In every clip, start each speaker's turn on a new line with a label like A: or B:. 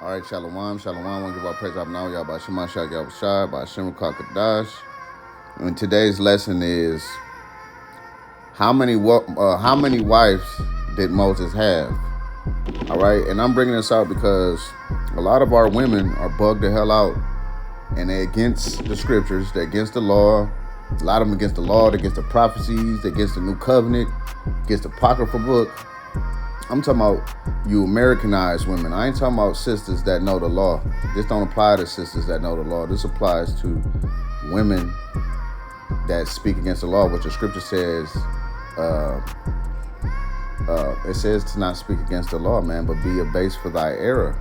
A: All right, shalom, shalom. I want to give our praise up now, y'all, by Shema Shah, Shah, by Shem Kakadash. And today's lesson is how many wives did Moses have? All right, and I'm bringing this out because a lot of our women are bugged the hell out, and they're against the scriptures, they're against the law. A lot of them against the law, they're against the prophecies, they're against the new covenant, against the apocryphal book. I'm talking about you Americanized women. I ain't talking about sisters that know the law. This don't apply to sisters that know the law. This applies to women that speak against the law, which the scripture says, it says to not speak against the law, man, but be abased for thy error.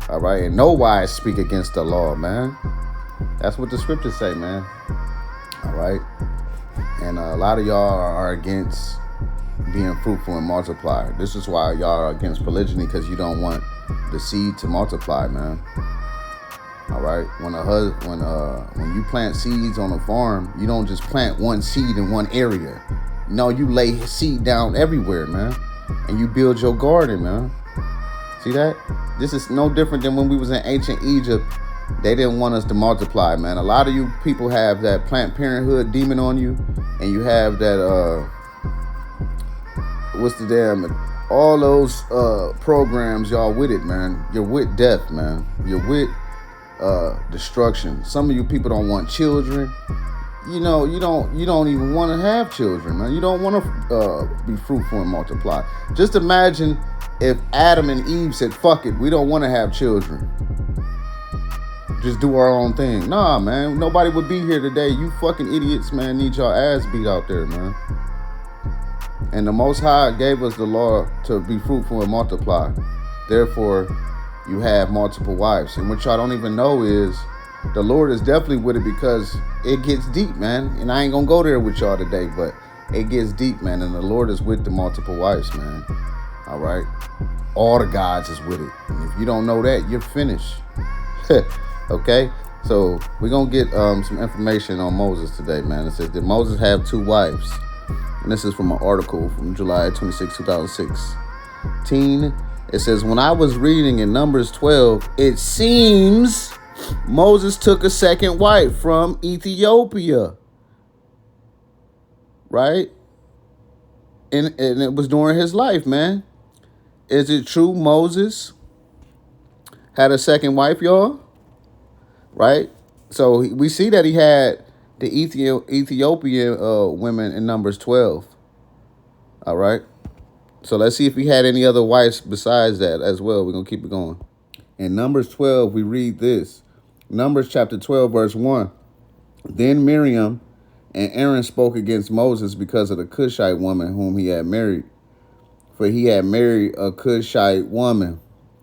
A: All right, and no wise speak against the law, man. That's what the scriptures say, man. All right, and a lot of y'all are against being fruitful and multiply. This is why y'all are against polygyny, because you don't want the seed to multiply, man. All right, when you plant seeds on a farm, you don't just plant one seed in one area. No, you lay seed down everywhere, man, and you build your garden, man. See that? This is no different than when we was in ancient Egypt. They didn't want us to multiply, man. A lot of you people have that Planned Parenthood demon on you, and you have that all those programs, y'all with it, man. You're with death, man. You're with destruction. Some of you people don't want children. You know, you don't even want to have children, man. You don't want to be fruitful and multiply. Just imagine if Adam and Eve said, fuck it, we don't want to have children. Just do our own thing. Nah, man, nobody would be here today. You fucking idiots, man, need your ass beat out there, man. And the Most High gave us the law to be fruitful and multiply. Therefore, you have multiple wives. And what y'all don't even know is the Lord is definitely with it, because it gets deep, man. And I ain't going to go there with y'all today, but it gets deep, man. And the Lord is with the multiple wives, man. All right? All the gods is with it. And if you don't know that, you're finished. Okay? So we're going to get some information on Moses today, man. It says, did Moses have two wives? And this is from an article from July 26, 2016. It says, when I was reading in Numbers 12, it seems Moses took a second wife from Ethiopia. Right? And it was during his life, man. Is it true Moses had a second wife, y'all? Right? So we see that he had the Ethiopian women in Numbers 12. All right. So let's see if he had any other wives besides that as well. We're going to keep it going. In Numbers 12, we read this. Numbers chapter 12, verse 1. Then Miriam and Aaron spoke against Moses because of the Cushite woman whom he had married. For he had married a Cushite woman.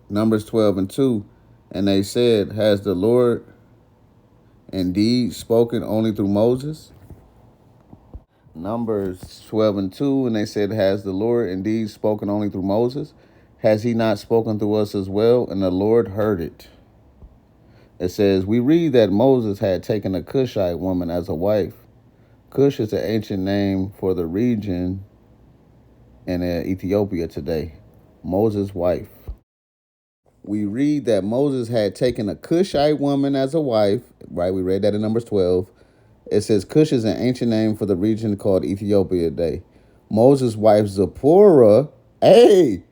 A: Numbers 12 and 2. And they said, has the Lord indeed spoken only through Moses? Numbers 12 and 2, and they said, has the Lord indeed spoken only through Moses? Has he not spoken through us as well? And the Lord heard it. It says, we read that Moses had taken a Cushite woman as a wife. Cush is an ancient name for the region in Ethiopia today. Moses' wife. We read that Moses had taken a Cushite woman as a wife. Right, we read that in Numbers 12. It says Cush is an ancient name for the region called Ethiopia today. Moses' wife Zipporah. Hey,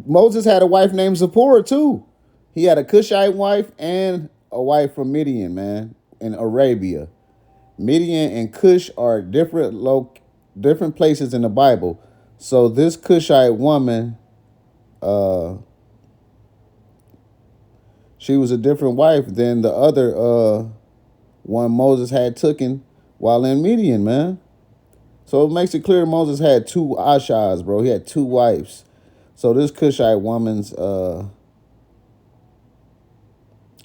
A: Moses had a wife named Zipporah too. He had a Cushite wife and a wife from Midian, man, in Arabia. Midian and Cush are different places in the Bible. So this Cushite woman, she was a different wife than the other one Moses had taken while in Midian, man. So it makes it clear Moses had two Ashas, bro. He had two wives. So this Cushite woman's,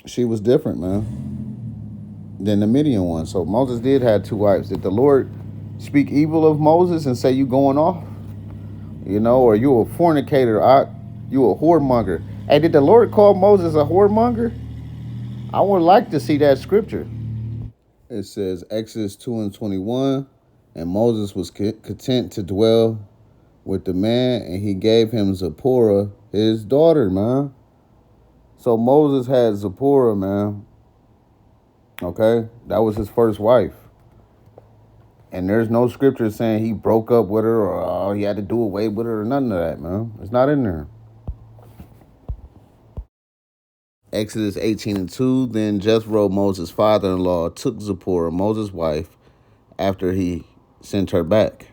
A: she was different, man, than the Midian one. So Moses did have two wives. Did the Lord speak evil of Moses and say you going off? You know, or you a fornicator, you a whoremonger. Hey, did the Lord call Moses a whoremonger? I would like to see that scripture. It says Exodus 2 and 21, and Moses was content to dwell with the man, and he gave him Zipporah, his daughter, man. So Moses had Zipporah, man. Okay, that was his first wife. And there's no scripture saying he broke up with her or he had to do away with her or none of that, man. It's not in there. Exodus 18:2. Then Jethro, Moses' father-in-law, took Zipporah, Moses' wife, after he sent her back.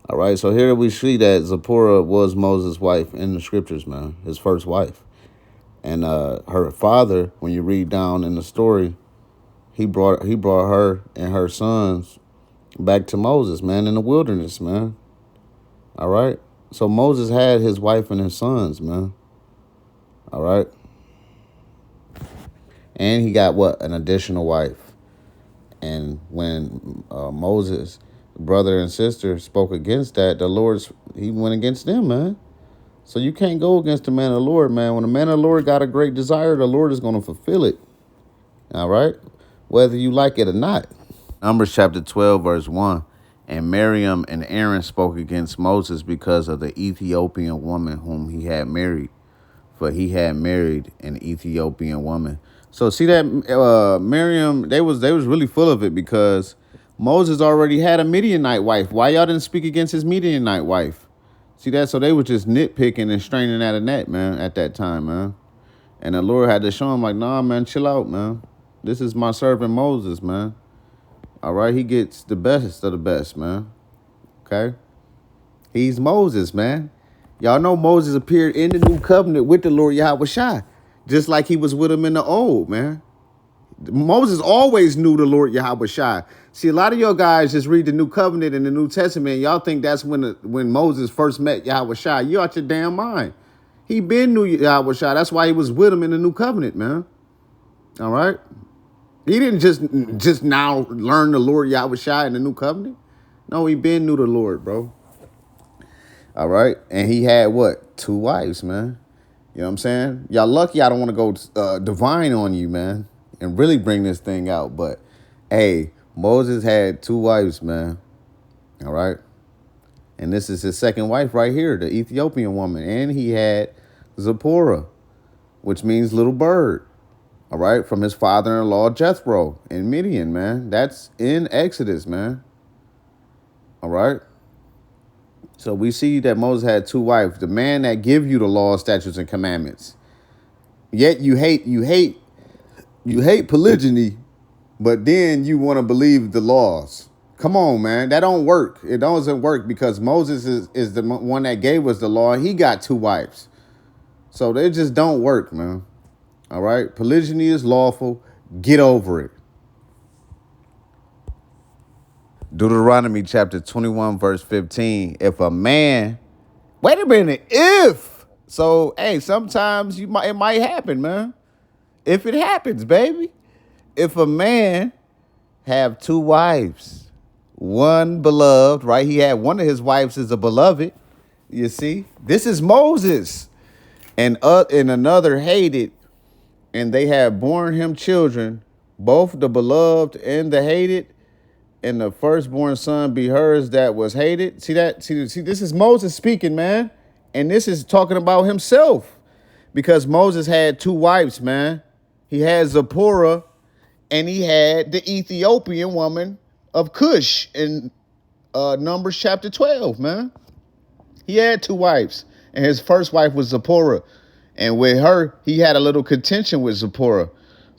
A: All right, so here we see that Zipporah was Moses' wife in the scriptures, man, his first wife. And her father, when you read down in the story, he brought her and her sons back to Moses, man, in the wilderness, man. All right. So Moses had his wife and his sons, man. All right. And he got what? An additional wife. And when Moses' brother and sister spoke against that, he went against them, man. So you can't go against the man of the Lord, man. When the man of the Lord got a great desire, the Lord is going to fulfill it. All right? Whether you like it or not. Numbers chapter 12, verse 1. And Miriam and Aaron spoke against Moses because of the Ethiopian woman whom he had married. For he had married an Ethiopian woman. So see that Miriam, they was really full of it because Moses already had a Midianite wife. Why y'all didn't speak against his Midianite wife? See that? So they were just nitpicking and straining at a net, man, at that time, man. And the Lord had to show him like, nah, man, chill out, man. This is my servant Moses, man. All right, he gets the best of the best, man. Okay? He's Moses, man. Y'all know Moses appeared in the new covenant with the Lord Yahweh Shai, just like he was with him in the old, man. Moses always knew the Lord Yahweh Shai. See, a lot of y'all guys just read the new covenant in the New Testament. Y'all think that's when Moses first met Yahweh Shai. You out your damn mind. He been knew Yahweh Shai. That's why he was with him in the new covenant, man. All right? He didn't just now learn the Lord Yahweh Shai in the new covenant. No, he been knew the Lord, bro. All right. And he had what? 2 wives, man. You know what I'm saying? Y'all lucky I don't want to go divine on you, man, and really bring this thing out. But, hey, Moses had 2 wives, man. All right. And this is his second wife right here, the Ethiopian woman. And he had Zipporah, which means little bird. All right. From his father-in-law, Jethro, in Midian, man. That's in Exodus, man. All right. So we see that Moses had 2 wives, the man that give you the law, statutes, and commandments. Yet you hate polygyny, but then you want to believe the laws. Come on, man. That don't work. It doesn't work because Moses is the one that gave us the law. He got 2 wives. So they just don't work, man. All right. Polygyny is lawful. Get over it. Deuteronomy chapter 21, verse 15. If a man, wait a minute, if. So, hey, sometimes it might happen, man. If it happens, baby. If a man have 2 wives, one beloved, right? He had one of his wives is a beloved. You see, this is Moses, and another hated, and they have borne him children, both the beloved and the hated, and the firstborn son be hers that was hated. See that? See, this is Moses speaking, man. And this is talking about himself. Because Moses had 2 wives, man. He had Zipporah and he had the Ethiopian woman of Cush in Numbers chapter 12, man. He had 2 wives. And his first wife was Zipporah. And with her, he had a little contention with Zipporah.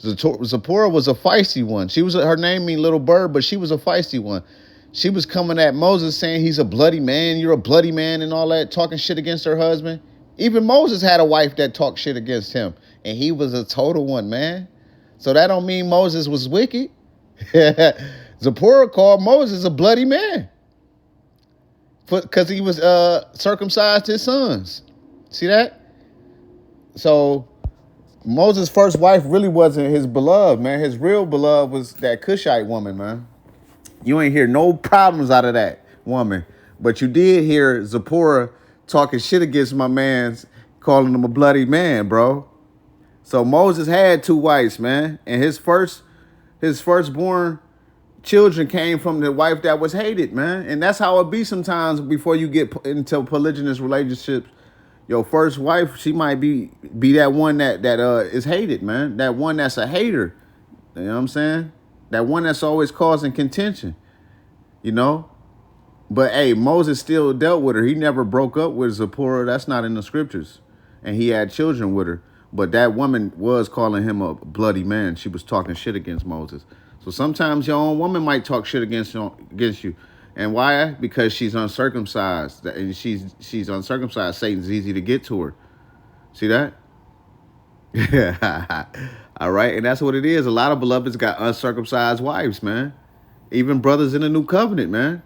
A: Zipporah was a feisty one. Her name mean little bird, but she was a feisty one. She was coming at Moses saying he's a bloody man, you're a bloody man and all that, talking shit against her husband. Even Moses had a wife that talked shit against him, and he was a total one, man. So that don't mean Moses was wicked. Zipporah called Moses a bloody man because he was circumcised his sons. See that? So Moses' first wife really wasn't his beloved, man. His real beloved was that Cushite woman, man. You ain't hear no problems out of that woman. But you did hear Zipporah talking shit against my man's, calling him a bloody man, bro. So Moses had 2 wives, man. And his firstborn children came from the wife that was hated, man. And that's how it be sometimes before you get into polygynous relationships. Your first wife, she might be Be that one that is hated, man. That one that's a hater. You know what I'm saying? That one that's always causing contention. You know? But hey, Moses still dealt with her. He never broke up with Zipporah. That's not in the scriptures. And he had children with her. But that woman was calling him a bloody man. She was talking shit against Moses. So sometimes your own woman might talk shit against you. And why? Because she's uncircumcised. And she's uncircumcised. Satan's easy to get to her. See that? Yeah. All right. And that's what it is. A lot of beloveds got uncircumcised wives, man. Even brothers in the new covenant, man.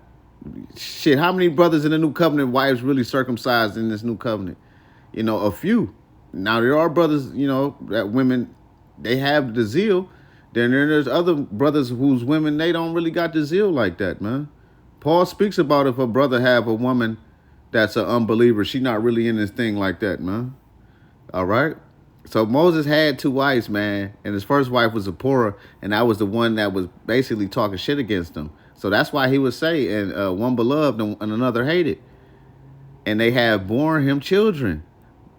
A: Shit, how many brothers in the new covenant wives really circumcised in this new covenant? You know, a few. Now there are brothers, you know, that women, they have the zeal. Then there's other brothers whose women, they don't really got the zeal like that, man. Paul speaks about if a brother have a woman that's an unbeliever, she not really in this thing like that, man. All right? So Moses had 2 wives, man, and his first wife was Zipporah, and that was the one that was basically talking shit against him. So that's why he would say, and one beloved and another hated. And they have borne him children,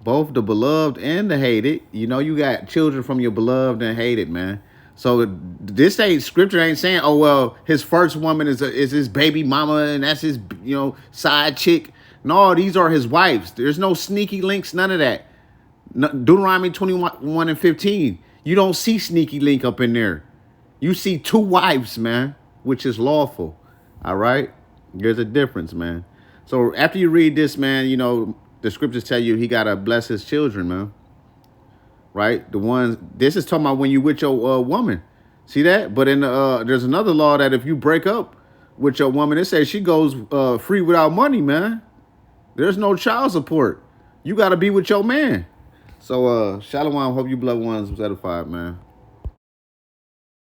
A: both the beloved and the hated. You know, you got children from your beloved and hated, man. So this ain't scripture ain't saying, oh, well, his first woman is his baby mama and that's his, you know, side chick. No, these are his wives. There's no sneaky links, none of that. Deuteronomy 21 and 15. You don't see sneaky link up in there. You see 2 wives, man, which is lawful. All right? There's a difference, man. So after you read this, man, you know, the scriptures tell you he got to bless his children, man. Right? The ones, this is talking about when you with your woman. See that? But in there's another law that if you break up with your woman, it says she goes free without money, man. There's no child support. You got to be with your man. So, Shalom, hope you blood ones was edified, man.